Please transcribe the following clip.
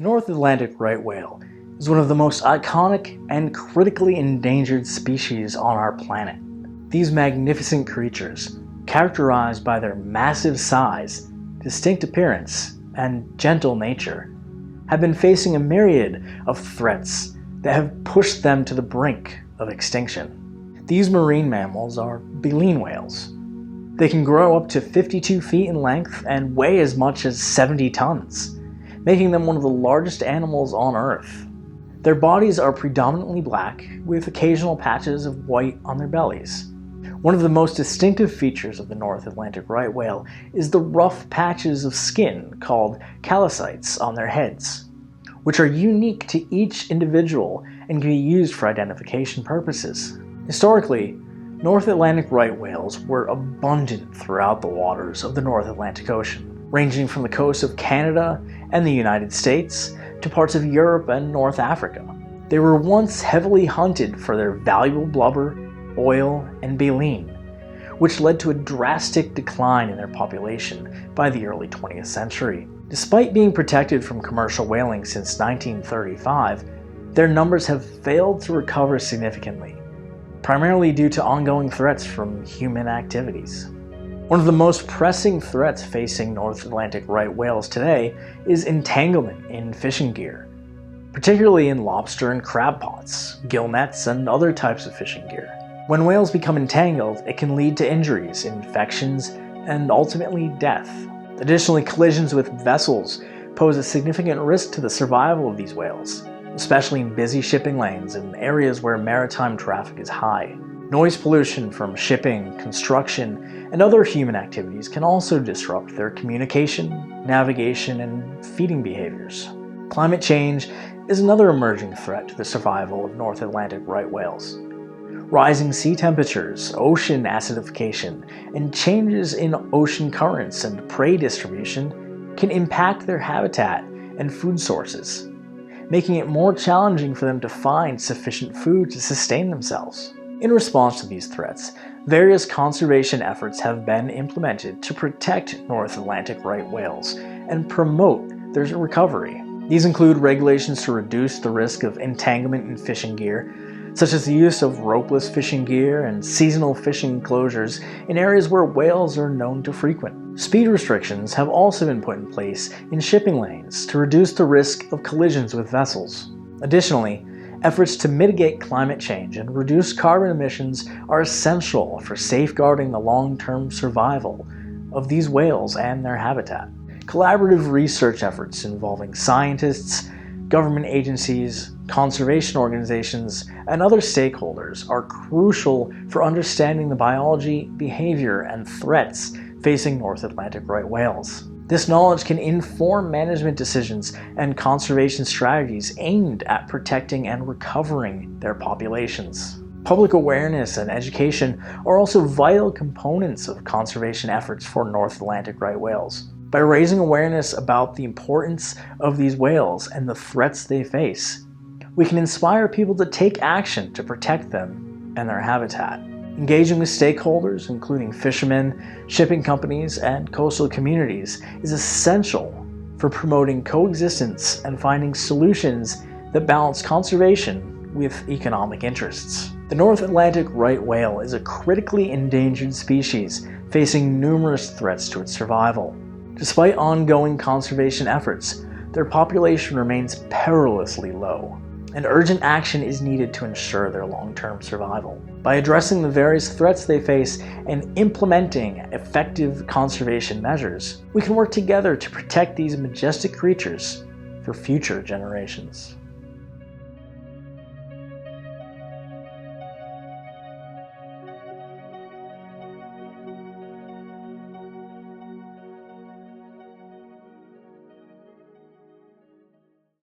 The North Atlantic right whale is one of the most iconic and critically endangered species on our planet. These magnificent creatures, characterized by their massive size, distinct appearance, and gentle nature, have been facing a myriad of threats that have pushed them to the brink of extinction. These marine mammals are baleen whales. They can grow up to 52 feet in length and weigh as much as 70 tons, making them one of the largest animals on Earth. Their bodies are predominantly black, with occasional patches of white on their bellies. One of the most distinctive features of the North Atlantic right whale is the rough patches of skin called callosities on their heads, which are unique to each individual and can be used for identification purposes. Historically, North Atlantic right whales were abundant throughout the waters of the North Atlantic Ocean, ranging from the coasts of Canada and the United States to parts of Europe and North Africa. They were once heavily hunted for their valuable blubber, oil, and baleen, which led to a drastic decline in their population by the early 20th century. Despite being protected from commercial whaling since 1935, their numbers have failed to recover significantly, primarily due to ongoing threats from human activities. One of the most pressing threats facing North Atlantic right whales today is entanglement in fishing gear, particularly in lobster and crab pots, gill nets, and other types of fishing gear. When whales become entangled, it can lead to injuries, infections, and ultimately death. Additionally, collisions with vessels pose a significant risk to the survival of these whales, especially in busy shipping lanes and areas where maritime traffic is high. Noise pollution from shipping, construction, and other human activities can also disrupt their communication, navigation, and feeding behaviors. Climate change is another emerging threat to the survival of North Atlantic right whales. Rising sea temperatures, ocean acidification, and changes in ocean currents and prey distribution can impact their habitat and food sources, making it more challenging for them to find sufficient food to sustain themselves. In response to these threats, various conservation efforts have been implemented to protect North Atlantic right whales and promote their recovery. These include regulations to reduce the risk of entanglement in fishing gear, such as the use of ropeless fishing gear and seasonal fishing enclosures in areas where whales are known to frequent. Speed restrictions have also been put in place in shipping lanes to reduce the risk of collisions with vessels. Additionally, efforts to mitigate climate change and reduce carbon emissions are essential for safeguarding the long-term survival of these whales and their habitat. Collaborative research efforts involving scientists, government agencies, conservation organizations, and other stakeholders are crucial for understanding the biology, behavior, and threats facing North Atlantic right whales. This knowledge can inform management decisions and conservation strategies aimed at protecting and recovering their populations. Public awareness and education are also vital components of conservation efforts for North Atlantic right whales. By raising awareness about the importance of these whales and the threats they face, we can inspire people to take action to protect them and their habitat. Engaging with stakeholders, including fishermen, shipping companies, and coastal communities, is essential for promoting coexistence and finding solutions that balance conservation with economic interests. The North Atlantic right whale is a critically endangered species facing numerous threats to its survival. Despite ongoing conservation efforts, their population remains perilously low, and urgent action is needed to ensure their long-term survival. By addressing the various threats they face and implementing effective conservation measures, we can work together to protect these majestic creatures for future generations.